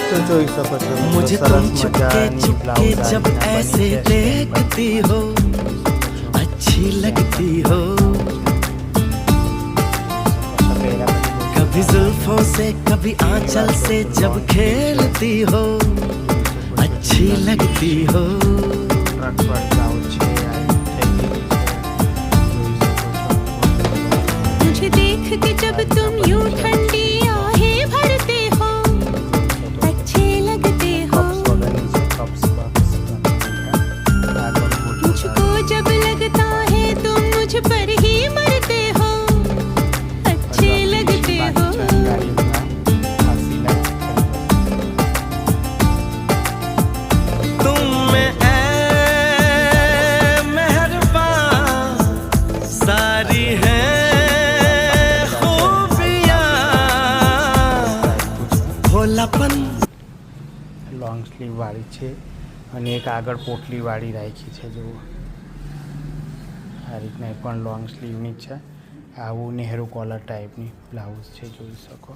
तो જોઈ શકો છો मुझे સરસ तुम चुपके મજાની चुपके બ્લાઉઝ जब આ રીતના ऐसे બની છે સ્ટેપ देखती हो अच्छी लगती हो कभी जुल्फों से कभी आंचल से जब खेलती हो अच्छी लगती हो ટ્રક પર બ્લાઉઝ છે આ થઈ ગઈ છે मुझे देख के जब तुम यूं ठंडी आहें भरते हो अच्छे लगते हो કપ્સ વગરની છે કપ્સ બોક્સ આગળ પૂછો मुझको जब लगता है तुम मुझ पर ही मरते हो अच्छे लगते हो तुम में ऐ मेहरबान सारी है खूबियां भोलापन લોંગ સ્લીવ વાળી છે અને એક આગળ પોટલી વાળી રાખી છે જુઓ આ રીતના એ પણ લોંગ સ્લીવની જ છે આવું નેहरू કોલર ટાઈપની બ્લાઉઝ છે જોઈ શકો